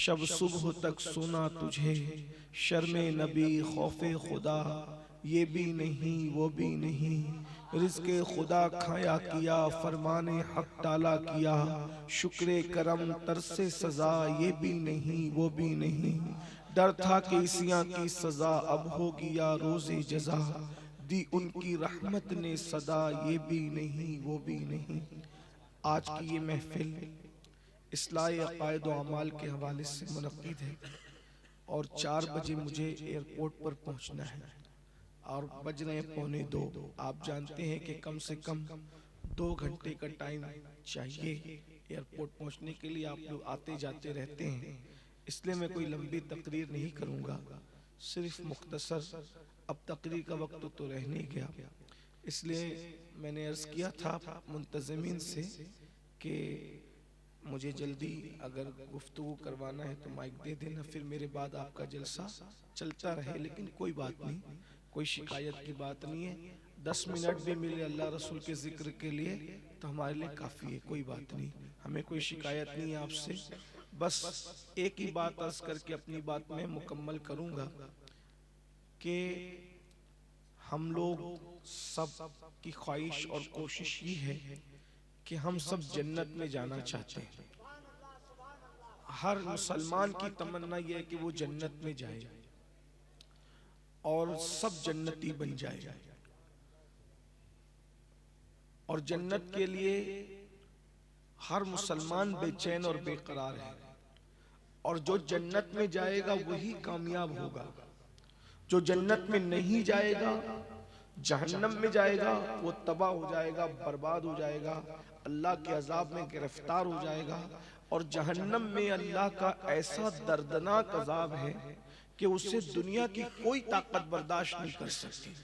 शब सुबह तक सुना तुझे, शर्मे नबी खौफे खुदा, ये भी नहीं वो भी नहीं, रिज़्क़े खुदा खाया किया, फरमाने हक टाला किया, शुक्रे करम तरसे सजा, ये भी नहीं वो भी नहीं, डर था कि इसियां की सजा अब होगी या रोज़े जजा, दी उनकी रहमत ने सदा, ये भी नहीं वो भी नहीं। आज की ये महफिल इस्लाह अक़ायद व अमाल के हवाले से मुनक़्क़िद है और 4 बजे मुझे एयरपोर्ट पर पहुंचना है और बज रहे हैं पौने 2। आप जानते हैं कि कम से कम 2 घंटे का टाइम चाहिए एयरपोर्ट पहुंचने के लिए। आप लोग आते जाते रहते हैं, इसलिए मैं कोई लंबी तकरीर नहीं करूंगा, सिर्फ मुख्तसर। अब तकरीर का वक्त तो रह नहीं गया, इसलिए मैंने अर्ज़ किया था मुंतज़मीन से कि मुझे जल्दी अगर गुफ्तगू करवाना है तो माइक दे देना, फिर मेरे बाद आपका जलसा चलता रहे। लेकिन कोई बात नहीं, कोई शिकायत की बात नहीं है। 10 मिनट भी मिले अल्लाह रसूल के जिक्र के लिए तो हमारे लिए काफ़ी है, कोई बात नहीं, हमें कोई शिकायत नहीं है आपसे। बस एक ही बात अर्ज़ करके अपनी बात में मुकम्मल करूँगा कि हम लोग सब की ख्वाहिश और कोशिश ये है कि हम सब जन्नत में जाना चाहते हैं। हर मुसलमान की तमन्ना यह है कि वो जन्नत में जाए और सब जन्नती बन जाए। और जन्नत के लिए हर मुसलमान बेचैन और बेकरार है, और जो जन्नत में जाएगा वही कामयाब होगा। जो जन्नत में नहीं जाएगा, जहन्नम में जाएगा, वो तबाह हो जाएगा, बर्बाद हो जाएगा, अल्लाह के अजाब में गिरफ्तार हो जाएगा। और जहन्नम में अल्लाह का ऐसा दर्दनाक अजाब है कि उसे दुनिया की कोई ताकत बर्दाश्त नहीं कर सकती।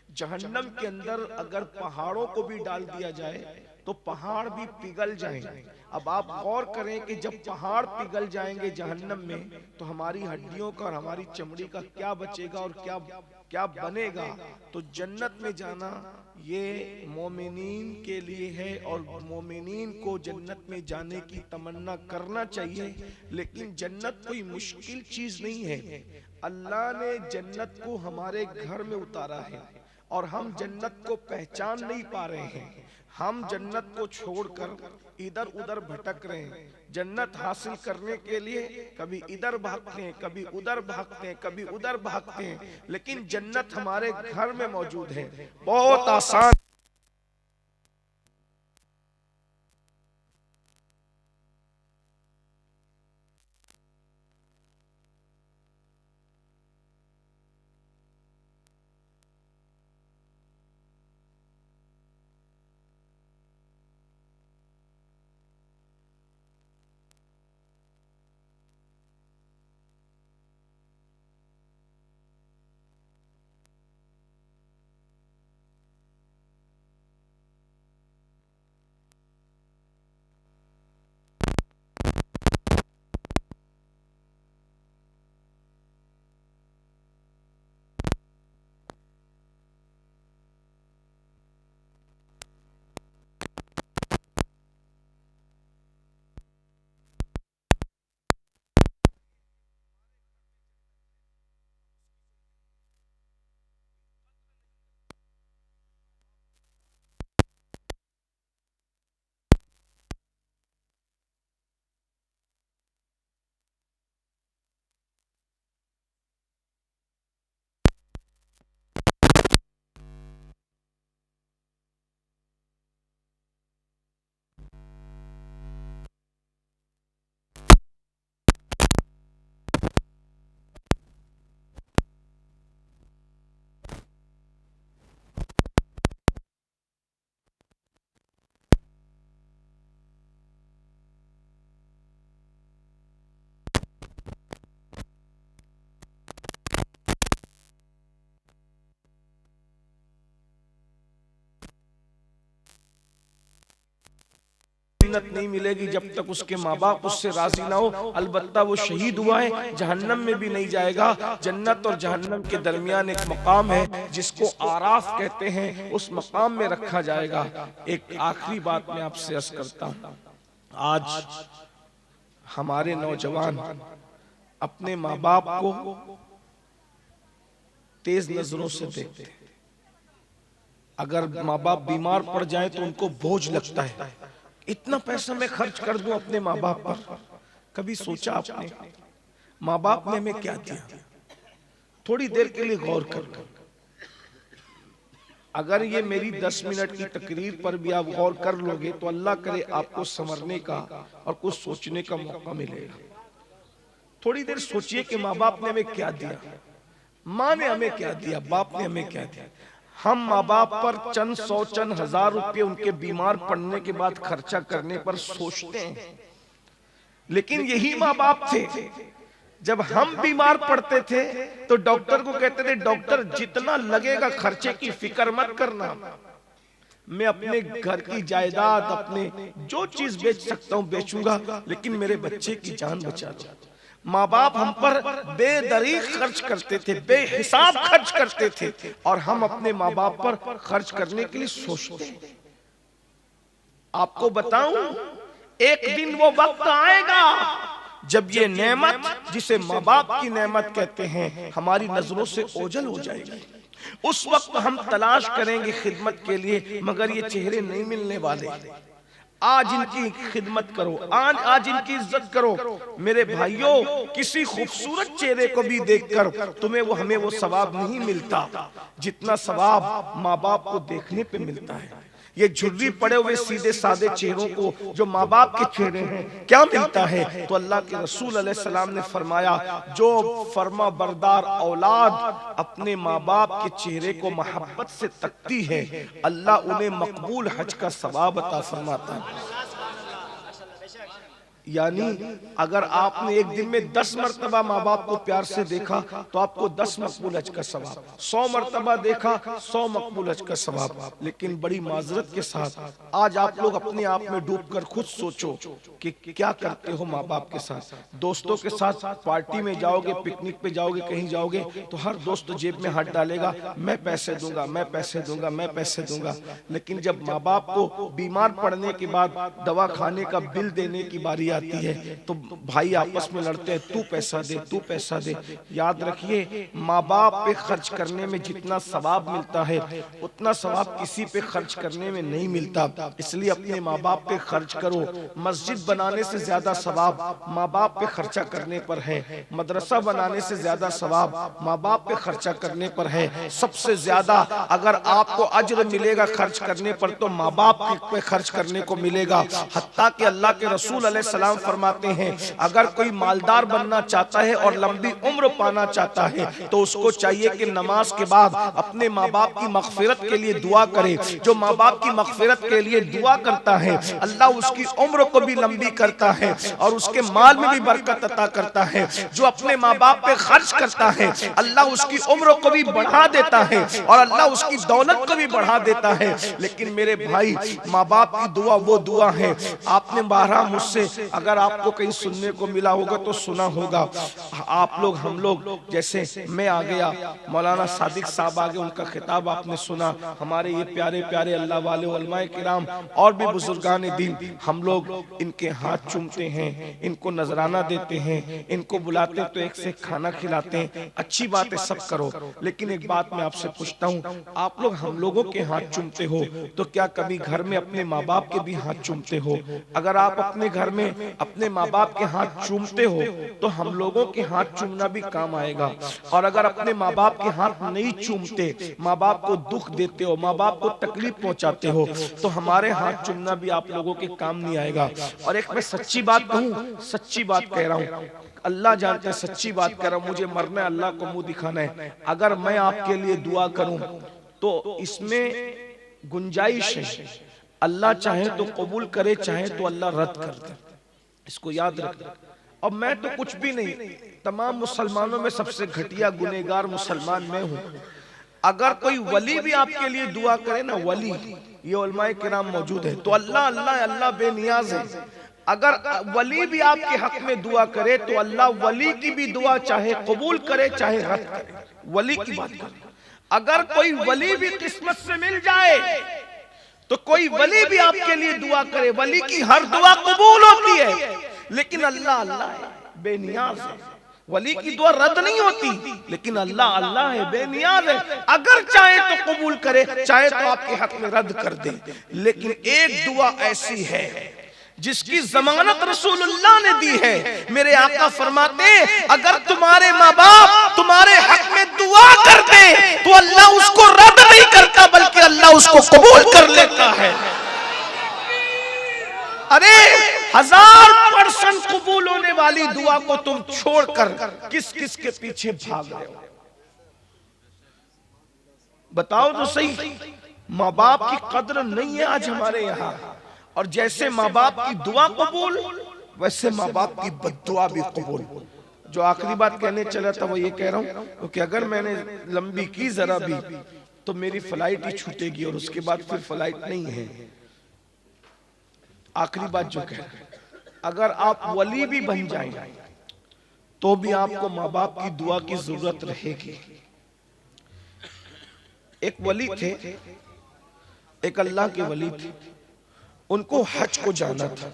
जहन्नम के अंदर अगर पहाड़ों को भी डाल दिया जाए तो पहाड़ भी पिघल जाएंगे। अब आप गौर करें कि जब पहाड़ पिघल जाएंगे जहन्नम में तो हमारी हड्डियों का और हमारी चमड़ी का क्या बचेगा और क्या क्या बनेगा। तो जन्नत में जाना ये मोमिनीन के लिए है और मोमिनीन को जन्नत में जाने की तमन्ना करना चाहिए। लेकिन जन्नत कोई मुश्किल चीज नहीं है। अल्लाह ने जन्नत को हमारे घर में उतारा है और हम जन्नत को पहचान नहीं पा रहे हैं। हम जन्नत को छोड़कर इधर उधर भटक रहे हैं। जन्नत हासिल करने के लिए कभी इधर भागते हैं, कभी उधर भागते हैं, कभी उधर भागते हैं, लेकिन जन्नत हमारे घर में मौजूद है। बहुत आसान जन्नत नहीं मिलेगी जब तक उसके माँ बाप उससे राजी ना हो। अलबत्ता वो शहीद हुआ है, जहन्नम में भी नहीं जाएगा। जन्नत और जहन्नम के दरमियान एक मकाम है जिसको आराफ कहते हैं, उस मकाम में रखा जाएगा। एक आखिरी बात मैं आपसे अर्ज करता हूँ। आज हमारे नौजवान अपने माँ बाप को तेज नजरों से देखते हैं। अगर माँ बाप बीमार पड़ जाए तो उनको बोझ लगता है, इतना पैसा मैं खर्च कर दूं अपने माँ बाप पर। कभी सोचा आपने माँ बाप ने हमें क्या दिया? थोड़ी देर के लिए गौर करो। अगर ये मेरी 10 मिनट की तकरीर पर भी आप गौर कर लोगे तो अल्लाह करे आपको संवरने का और कुछ सोचने का मौका मिलेगा। थोड़ी देर सोचिए कि माँ बाप ने हमें क्या दिया, माँ ने हमें क्या दिया, बाप ने हमें क्या दिया। हम माँ बाप पर चंद सौ चंद हजार रुपए उनके बीमार पड़ने के बाद खर्चा करने पर सोचते हैं, लेकिन यही माँ बाप थे जब हम बीमार पड़ते थे तो डॉक्टर को कहते थे, डॉक्टर जितना लगेगा खर्चे की फिक्र मत करना, मैं अपने घर की जायदाद, अपने जो चीज बेच सकता हूं बेचूंगा, लेकिन मेरे बच्चे की जान बचा दो। माँ बाप हम पर बेदरीग खर्च करते थे, बेहिसाब खर्च करते थे, और हम अपने माँ बाप पर खर्च करने के लिए सोचते। आपको बताऊं, एक दिन वो वक्त आएगा जब ये नेमत, जिसे माँ बाप की नेमत कहते हैं, हमारी नजरों से ओझल हो जाएगी। उस वक्त हम तलाश करेंगे खिदमत के लिए, मगर ये चेहरे नहीं मिलने वाले। आज इनकी खिदमत करो, आज इनकी इज्जत करो। मेरे भाइयों, किसी खूबसूरत चेहरे को भी देखकर तुम्हें हमें वो सवाब नहीं मिलता जितना सवाब माँ बाप को देखने पे मिलता है। ये झुर्री पड़े हुए सीधे सादे चेहरों को जो माँ बाप के चेहरे हैं क्या मिलता है? तो अल्लाह के रसूल अलैहि सलाम ने फरमाया, जो फर्मा बरदार औलाद अपने माँ बाप के चेहरे को मोहब्बत से तकती है, अल्लाह उन्हें मकबूल हज का सवाब अता फरमाता है। यानी अगर आपने एक दिन में 10 मरतबा माँ बाप को प्यार से देखा तो आपको 10 मकबूल हज का सवाब, 100 मरतबा देखा 100 मकबूल हज का सवाब। लेकिन बड़ी माजरत के साथ आज आप लोग अपने आप में डूबकर खुद सोचो कि क्या करते हो माँ बाप के साथ। दोस्तों के साथ पार्टी में जाओगे, पिकनिक पे जाओगे, कहीं जाओगे तो हर दोस्त जेब में हाथ डालेगा, मैं पैसे दूंगा, मैं पैसे दूंगा, मैं पैसे दूंगा। लेकिन जब माँ बाप को बीमार पड़ने के बाद दवा खाने का बिल देने की बारी आती है तो भाई आपस में लड़ते हैं, तू पैसा दे, तू पैसा दे। याद रखिए, माँ बाप पे खर्च करने में जितना सवाब मिलता है उतना सवाब किसी पे खर्च करने में नहीं मिलता। इसलिए अपने माँ बाप पे खर्च करो। मस्जिद बनाने से ज्यादा सवाब माँ बाप पे खर्चा करने पर है, मदरसा बनाने से ज्यादा सवाब माँ बाप पे खर्चा करने पर है। सबसे ज्यादा अगर आपको अज्र मिलेगा खर्च करने पर तो माँ बाप पे खर्च करने को मिलेगा। हत्ता कि अल्लाह के रसूल अलैहिस्सलाम फरमाते हैं, अगर कोई मालदार बनना चाहता है और लंबी उम्र पाना चाहता है तो उसको चाहिए कि नमाज के बाद अपने माँ बाप की मगफिरत के लिए दुआ करे। जो माँ बाप की मगफिरत के लिए दुआ करता है अल्लाह उसकी उम्र को भी लंबी करता है और उसके माल में भी बरकत अता करता है। जो अपने माँ बाप पे खर्च करता है अल्लाह उसकी उम्र को भी बढ़ा देता है और अल्लाह उसकी दौलत को भी बढ़ा देता है। लेकिन मेरे भाई, माँ बाप की दुआ वो दुआ है। आपने बारहा मुझसे अगर आपको कहीं सुनने को मिला होगा तो सुना होगा, आप लोग, हम लोग, जैसे मैं आ गया, मौलाना सादिक साहब आ गए, उनका खिताब आपने सुना, हमारे ये प्यारे प्यारे अल्लाह वाले उलमाए किराम और भी बुजुर्गान दीन, हम लोग इनके हाथ चूमते हैं, इनको नजराना देते हैं, इनको बुलाते तो एक से खाना खिलाते हैं। अच्छी बात है, सब करो। लेकिन एक बात मैं आपसे पूछता हूँ, आप लोग हम लोगों के हाथ चूमते हो तो क्या कभी घर में अपने माँ बाप के भी हाथ चूमते हो? अगर आप अपने घर में अपने माँ बाप के हाथ चूमते हो तो हम लोगों के हाथ चूमना भी काम आएगा। और अगर अपने माँ बाप के हाथ नहीं चूमते, माँ बाप को दुख देते हो, माँ बाप को तकलीफ पहुंचाते हो, तो हमारे हाथ चूमना भी आप लोगों के काम नहीं आएगा। और एक मैं सच्ची बात कहूँ, सच्ची बात कह रहा हूँ, अल्लाह जानते हैं, सच्ची बात कह रहा हूँ, मुझे मरना है, अल्लाह को मुंह दिखाना है। अगर मैं आपके लिए दुआ करूं तो इसमें गुंजाइश है, अल्लाह चाहे तो कबूल करे, चाहे तो अल्लाह रद्द कर दे। इसको याद रखना। अब मैं तो कुछ भी नहीं, तमाम मुसलमानों में सबसे घटिया गुनहगार मुसलमान मैं हूं। अगर कोई वली भी आपके लिए दुआ करे ना, वली, ये उलमाए किराम मौजूद है, तो अल्लाह अल्लाह अल्लाह बेनियाज है। अगर वली भी आपके हक में दुआ करे तो अल्लाह वली की भी दुआ चाहे कबूल करे चाहे रद्द करे। वली की बात करें, अगर कोई वली भी किस्मत से मिल जाए तो कोई वली भी आपके लिए दुआ करे, वली की हर दुआ कबूल होती है, लेकिन अल्लाह अल्लाह है, बेनियाज है। वली की दुआ रद्द नहीं होती, लेकिन अल्लाह अल्लाह है, बेनियाज है, अगर चाहे तो कबूल करे, चाहे तो आपके हक में रद्द कर दे। लेकिन एक दुआ ऐसी है जिसकी जमानत रसूलुल्लाह ने दी है। मेरे आका फरमाते अगर तुम्हारे माँ बाप तुम्हारे हक में दुआ कर दे तो अल्लाह उसको रद्द नहीं करता, बल्कि अल्लाह उसको कबूल कर लेता है। अरे 1000% कबूल होने वाली दुआ को तुम छोड़कर किस किस के पीछे भाग रहे हो? बताओ तो सही। माँ बाप की कद्र नहीं है आज हमारे यहाँ, और जैसे माँ बाप की दुआ कबूल, वैसे माँ बाप की बद्दुआ भी कबूल। जो आखिरी बात कहने चला था वो ये कह रहा हूं, क्योंकि अगर मैंने लंबी की जरा भी तो मेरी फ्लाइट ही छूटेगी, और उसके बाद फिर फ्लाइट नहीं है। आखिरी बात जो कह, अगर आप वली भी बन जाएं तो भी आपको माँ बाप की दुआ की जरूरत रहेगी। एक वली थे, एक अल्लाह के वली थे, उनको हज को जाना था।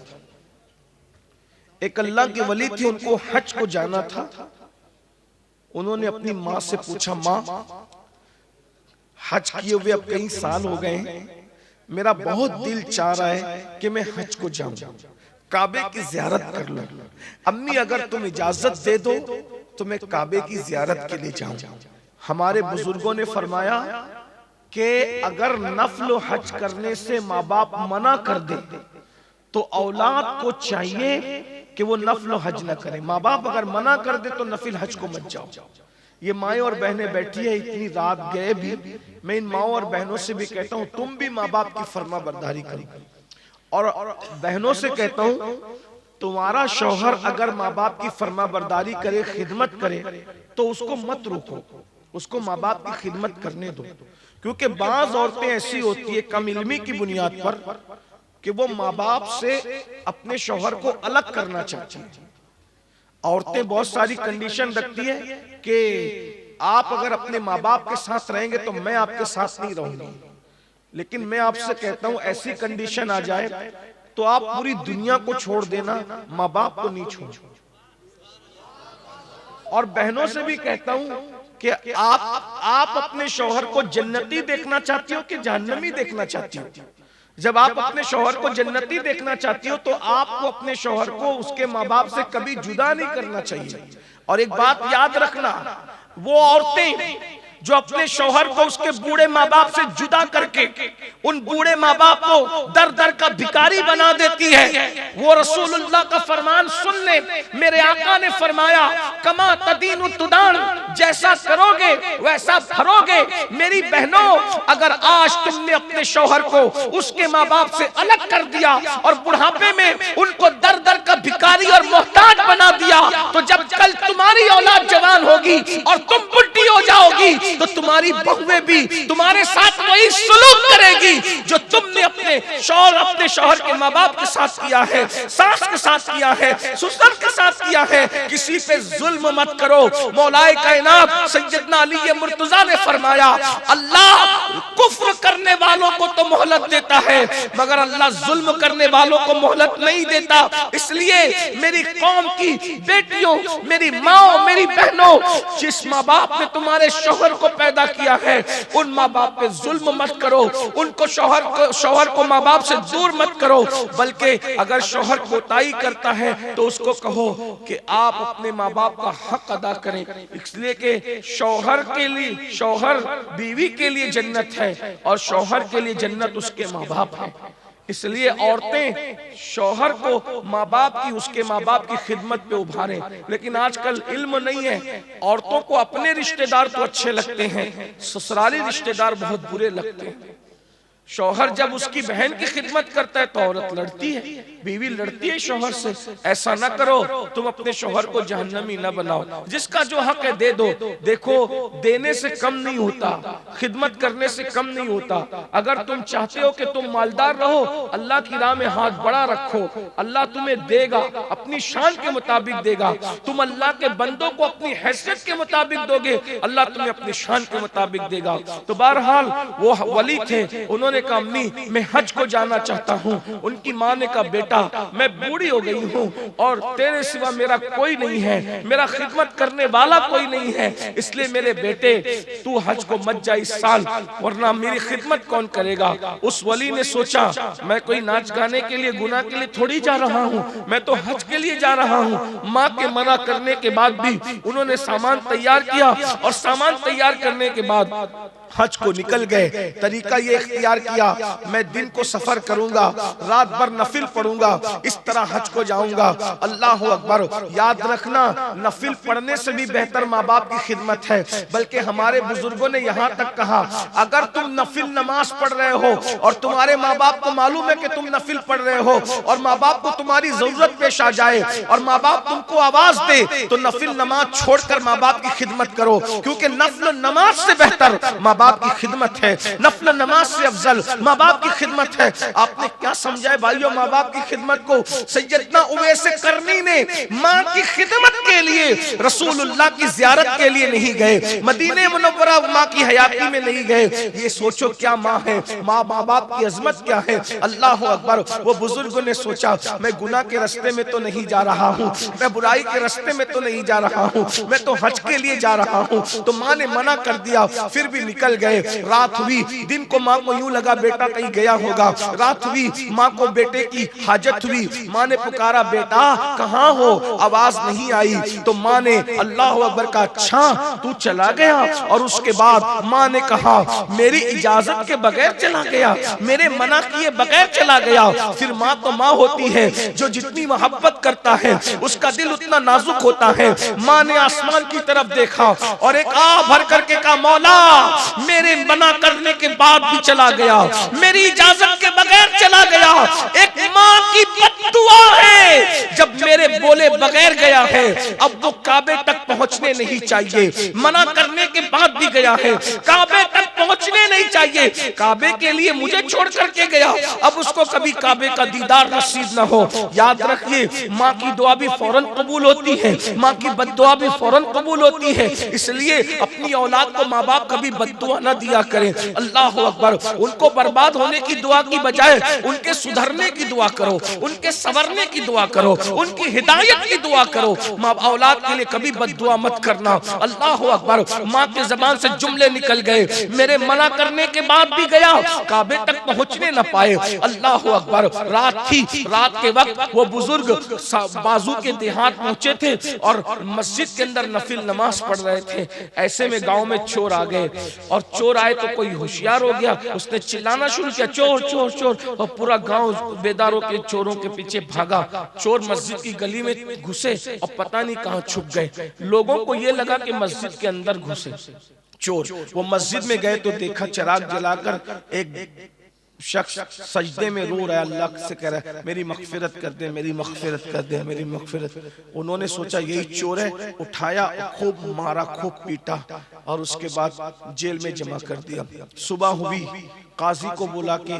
एक अल्लाह के वली थे, उनको हज को जाना था। उन्होंने अपनी माँ से पूछा, माँ हज किए हुए अब कई साल हो गए हैं, मेरा बहुत दिल चाह रहा है कि मैं हज को जाऊं, काबे की जियारत कर लूं। अम्मी अगर तुम इजाजत दे दो तो मैं काबे की जियारत के लिए जाऊं। हमारे बुजुर्गों ने फरमाया कि अगर नफल हज करने से माँ बाप मना कर दे तो औलाद को चाहिए कि वो नफल हज न करे। माँ बाप अगर मना कर दे तो नफिल हज को मत जाओ। ये माएँ और बहनें बैठी है, इतनी रात गए भी, मैं इन माओ और बहनों से भी कहता हूँ तुम भी माँ बाप की फर्मा बरदारी करो, और बहनों से कहता हूँ तुम्हारा शौहर अगर माँ बाप की फर्मा बरदारी करे, खिदमत करे, तो उसको मत रोको, उसको माँ बाप की खिदमत करने दो। क्योंकि बाज औरतें ऐसी होती है कम इल्मी की बुनियाद पर कि वो माँ बाप से अपने शौहर को अलग करना चाहती है। औरतें बहुत सारी कंडीशन रखती है कि आप अगर अपने माँ बाप के साथ रहेंगे तो मैं आपके साथ नहीं रहूंगी। लेकिन मैं आपसे कहता हूं ऐसी कंडीशन आ जाए तो आप पूरी दुनिया को छोड़ देना, माँ बाप को नहीं छोड़ो। और बहनों से भी कहता हूं कि आप अपने शौहर को जन्नती देखना चाहती हो कि जहन्नमी देखना चाहती हो? जब आप अपने शौहर को जन्नती देखना चाहती हो तो आपको अपने शौहर को उसके माँ बाप से कभी जुदा नहीं करना चाहिए। और एक बात याद रखना, वो औरतें जो अपने शौहर को उसके बूढ़े माँ बाप से जुदा करके उन बूढ़े माँ बाप को दर दर का भिखारी बना देती है, वो रसूलुल्लाह का फरमान सुन ले। मेरे आका ने फरमाया कमा तदीनु तुदान, जैसा करोगे वैसा भरोगे। मेरी बहनों, अगर आज तुमने अपने शौहर को उसके माँ बाप से अलग कर दिया और बुढ़ापे में उनको दर दर का भिखारी और मोहताज बना दिया, तो जब कल तुम्हारी औलाद जवान होगी और तुम बुढ़ी हो जाओगी तो तुम्हारी बहुएं भी तुम्हारे साथ वही सुलूक करेगी जो तुमने अपने शौहर के माँ बाप के साथ किया है, सास के साथ किया है, ससुर के साथ किया है। किसी पे जुल्म मत करो। मौलाए कायनात सैयदना अली मुर्तजा ने फरमाया अल्लाह कुफ्र करने वालों को तो मोहलत देता है मगर अल्लाह जुल्म करने वालों को मोहलत नहीं देता। इसलिए मेरी कौम की बेटियों, मेरी माँ, मेरी बहनों, जिस माँ बाप ने तुम्हारे शौहर को पैदा किया है उन माँ बाप पे जुल्म मत करो, उनको शौहर को माँ बाप से दूर मत करो। बल्कि अगर शौहर कोताही करता है तो उसको कहो कि आप अपने माँ बाप का हक अदा करें। इसलिए कि शौहर के लिए, शौहर बीवी के लिए जन्नत है और शौहर के लिए जन्नत उसके माँ बाप है। इसलिए औरतें शौहर को माँ बाप की, उसके माँ बाप की खिदमत पे उभारें। लेकिन आजकल इल्म नहीं है, औरतों को अपने रिश्तेदार तो अच्छे लगते हैं, ससुराली रिश्तेदार बहुत बुरे लगते हैं। शौहर जब उसकी बहन की खिदमत करता है तो औरत लड़ती है, बीवी लड़ती है शौहर से। ऐसा ना करो, तुम अपने शौहर को जहन्नमी ना बनाओ। जिसका जो हक है दे दो। देखो, देने से कम नहीं होता, खिदमत करने से कम नहीं होता। अगर तुम चाहते हो कि तुम मालदार रहो, अल्लाह की राह में हाथ बड़ा रखो, अल्लाह तुम्हें देगा, अपनी शान के मुताबिक देगा। तुम अल्लाह के बंदों को अपनी हैसियत के मुताबिक दोगे, अल्लाह तुम्हें अपनी शान के मुताबिक देगा। तो बहरहाल वो वली थे, उन्होंने उन्होंने कहा अम्मी मैं हज को जाना चाहता हूँ। उनकी माँ ने कहा बेटा मैं बूढ़ी हो गई हूँ और तेरे सिवा मेरा कोई नहीं है, मेरा खिदमत करने वाला कोई नहीं है, इसलिए मेरे बेटे तू हज को मत जा इस साल, वरना मेरी खिदमत कौन करेगा। उस वली ने सोचा मैं कोई नाच गाने के लिए गुनाह के लिए थोड़ी जा रहा हूँ, मैं तो हज के लिए जा रहा हूँ। माँ के मना करने के बाद भी उन्होंने सामान तैयार किया और सामान तैयार करने के बाद हज को निकल गए। तरीका ये इख्तियार किया मैं दिन को सफर करूंगा, रात भर नफिल पढ़ूंगा, इस तरह हज को जाऊंगा। अल्लाह अकबर। याद रखना नफिल पढ़ने से भी बेहतर माँ बाप की खिदमत है। बल्कि हमारे बुजुर्गों ने यहाँ तक कहा अगर तुम नफिल नमाज पढ़ रहे हो और तुम्हारे माँ बाप को मालूम है कि तुम नफिल पढ़ रहे हो और माँ बाप को तुम्हारी जरूरत पेश आ जाए और माँ बाप तुमको आवाज दे तो नफिल नमाज छोड़कर माँ बाप की खिदमत करो, क्योंकि नफिल नमाज से बेहतर माँ बाप की खिदमत है, नफिल नमाज से अफजल माँ बाप की खिदमत है। आपने क्या समझाए भाइयों माँ बाप की खिदमत को? सैयदना उवैस करनी ने माँ की खिदमत के लिए रसूलुल्लाह की ज़ियारत के लिए नहीं गए, मदीने मुनव्वरा माँ की हयाती में नहीं गए। ये सोचो क्या माँ है, माँ बाप की अजमत क्या है। अल्लाह अकबर। वो बुजुर्गों ने सोचा मैं गुनाह के रास्ते में तो नहीं जा रहा हूँ, मैं बुराई के रास्ते में तो नहीं जा रहा हूँ, मैं तो हज के लिए जा रहा हूँ। तो माँ ने मना कर दिया, फिर भी निकल गए। रात हुई, दिन को माँ को यूं लगा बेटा कहीं गया होगा। रात हुई, माँ को बेटे की हाजत हुई, माँ ने पुकारा बेटा कहाँ हो, आवाज नहीं आई। तो माँ ने अल्लाह अकबर का अच्छा तू चला गया। और उसके बाद माँ ने कहा मेरी इजाजत के बगैर चला गया, मेरे मना किए बगैर चला गया। फिर माँ तो माँ होती है, जो जितनी मोहब्बत करता है उसका दिल उतना नाजुक होता है। माँ ने आसमान की तरफ देखा और एक आ भर करके कहा मौला मेरे मना करने के बाद भी चला गया, मेरी इजाजत के बगैर चला गया। एक माँ की बद्दुआ है, जब मेरे बोले बगैर गया है अब वो काबे तक पहुंचने नहीं चाहिए। मना करने के बाद भी गया है, काबे तक पहुंचने नहीं चाहिए। काबे के लिए मुझे छोड़ करके गया, अब उसको कभी काबे का दीदार नसीब न हो। याद रखिए माँ की दुआ भी फौरन कबूल होती है, माँ की बद्दुआ भी फौरन कबूल होती है। इसलिए अपनी औलाद को माँ बाप कभी बद्दुआ न दिया करें। अल्लाह अकबर। उनको बर्बाद होने की दुआ की बजाय उनके सुधरने की दुआ करो, उनके संवरने की दुआ करो, उनकी हिदायत की दुआ करो। माँ औलाद के लिए कभी बद्दुआ मत करना। अल्लाह अकबर। माँ के जबान से जुमले निकल गए, मेरे मना करने के बाद भी गया, काबे तक पहुंचने न पाए। अल्लाह अकबर। रात थी, रात के वक्त वो बुजुर्ग बाजू के देहात पहुंचे थे और मस्जिद के अंदर नफिल नमाज पढ़ रहे थे। ऐसे में गांव में चोर आ गए और चोर आए तो कोई होशियार हो गया, उसने चिल्लाना शुरू किया चोर चोर चोर, और पूरा गांव बेदारों के चोरों के पीछे भागा। चोर मस्जिद की गली में घुसे और पता नहीं कहां छुप गए। लोगों को यह लगा कि मस्जिद के अंदर घुसे चोर। वो मस्जिद में गए तो देखा चिराग जलाकर एक शख्स सजदे में रो रहा है, अल्लाह से कह रहा है मेरी मगफिरत कर दे, मेरी मगफिरत कर दे, मेरी मगफिरत। उन्होंने सोचा यही चोर है, उठाया, खूब मारा, खूब पीटा और उसके बाद जेल में जमा कर दिया। सुबह हुई, काजी को बुला के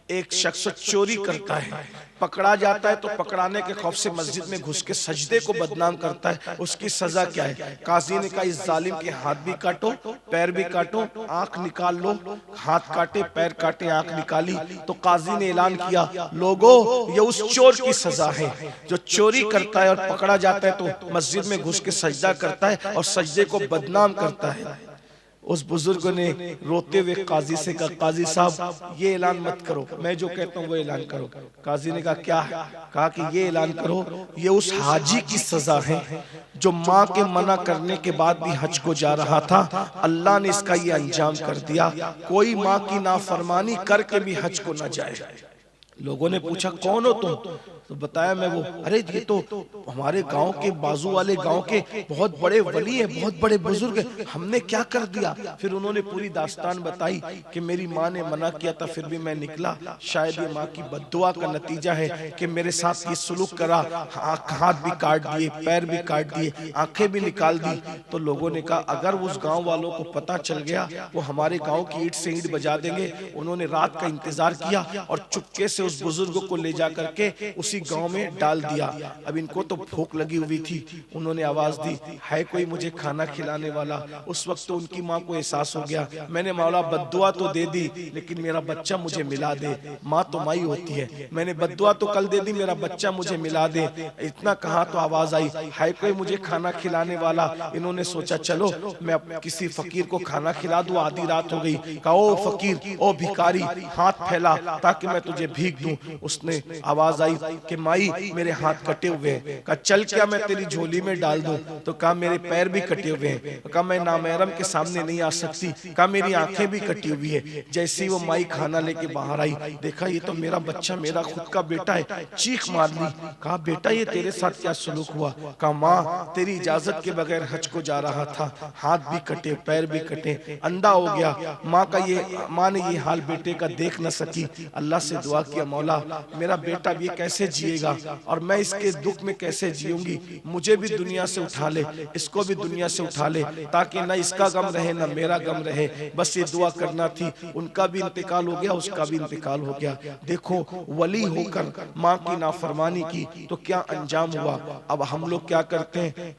एक शख्स चोरी करता है, पकड़ा जाता है तो पकड़ाने के खौफ से मस्जिद में घुस के सजदे को बदनाम करता है, उसकी सजा क्या है? काजी ने कहा इस जालिम के हाथ भी काटो, पैर भी काटो, आंख निकाल लो। हाथ काटे, पैर काटे, आंख निकाली तो काजी ने ऐलान किया लोगों ये उस चोर की सजा है जो चोरी करता है और पकड़ा जाता है तो मस्जिद में घुस के सजदा करता है और सजदे को बदनाम करता है। उस बुजुर्ग ने रोते हुए काजी से कहा काजी साहब ये ऐलान मत करो, मैं जो कहता हूँ वो ऐलान करो। काजी ने कहा क्या है? कहा कि ये ऐलान करो ये उस हाजी की सजा है जो माँ के मना करने के बाद भी हज को जा रहा था, अल्लाह ने इसका ये अंजाम कर दिया। कोई माँ की नाफरमानी करके भी हज को न जाए। लोगों ने पूछा कौन हो तुम? तो बताया मैं वो, अरे ये तो हमारे गांव के बाजू वाले गांव के बहुत बड़े वली हैं, बहुत बड़े बुजुर्ग हैं, हमने क्या कर दिया? फिर उन्होंने पूरी दास्तान बताई कि मेरी माँ ने मना किया था फिर भी मैं निकला, शायद ये माँ की बद्दुआ का नतीजा है कि मेरे साथ ये सुलूक करा, हाथ भी काट दिए, पैर भी काट दिए, आंखें भी निकाल दी। तो लोगों ने कहा अगर उस गाँव वालों को पता चल गया वो हमारे गाँव की ईंट से ईंट बजा देंगे। उन्होंने रात का इंतजार किया और चुपके से उस बुजुर्ग को ले जा करके उसी गांव में डाल दिया। अब इनको तो भूख लगी हुई थी, उन्होंने आवाज दी, है कोई मुझे खाना खिलाने वाला। उस वक्त तो उनकी माँ को एहसास हो गया, मैंने मौला बद्दुआ तो दे दी लेकिन मेरा बच्चा मुझे मिला दे। माँ तो माई होती है, मैंने बद्दुआ तो कल दे दी, मेरा बच्चा मुझे मिला दे। इतना कहा तो आवाज आई, है कोई मुझे खाना खिलाने वाला। इन्होंने सोचा चलो मैं किसी फकीर को खाना खिला दूं, आधी रात हो गई। कहा ओ फकीर, ओ भिखारी, हाथ फैला ताकि मैं तुझे भीख दूं। उसने आवाज आई कि माई मेरे हाथ कटे हुए हैं। कहा चल क्या मैं तेरी झोली में डाल दूं? तो कहा मेरे पैर भी कटे हुए हैं। कहा मैं नामहरम के सामने नहीं आ सकती। कहा मेरी आंखें भी कटी हुई है। जैसे ही वो माई खाना लेके बाहर आई, देखा ये तो मेरा बच्चा, मेरा खुद का बेटा है। चीख मार ली। कहा बेटा ये तेरे साथ क्या सलूक हुआ? कहा माँ तेरी इजाजत के बगैर हज को जा रहा था, हाथ भी कटे पैर भी कटे, अंधा हो गया। माँ ने ये हाल बेटे का देख न सकी। अल्लाह से दुआ किया, मौला मेरा बेटा ये कैसे जिएगा और मैं इसके दुख में कैसे जीऊंगी। मुझे भी दुनिया से उठा ले, इसको भी दुनिया से उठा ले, ताकि न इसका गम रहे न मेरा गम रहे। बस ये दुआ करना थी। उनका भी इंतकाल हो गया, उसका भी इंतकाल हो गया। देखो वली होकर माँ की नाफरमानी की तो क्या अंजाम हुआ। अब हम लोग क्या करते हैं,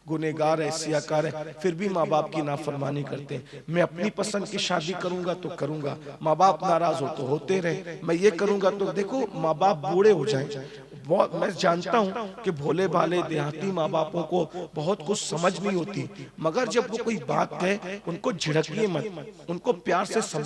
गुनेगार है, सियाकार है, फिर भी माँ बाप की नाफरमानी करते हैं। मैं अपनी पसंद की शादी करूंगा तो करूंगा, माँ बाप नाराज हो तो होते रहे। मैं ये करूंगा तो देखो माँ बाप बूढ़े हो जाएं। बहुत मैं जानता हूं कि भोले भाले देहाती माँ बापों को बहुत कुछ समझ नहीं होती, मगर जब वो कोई बात कहे उनको झिड़किए मत, उनको प्यार से समझ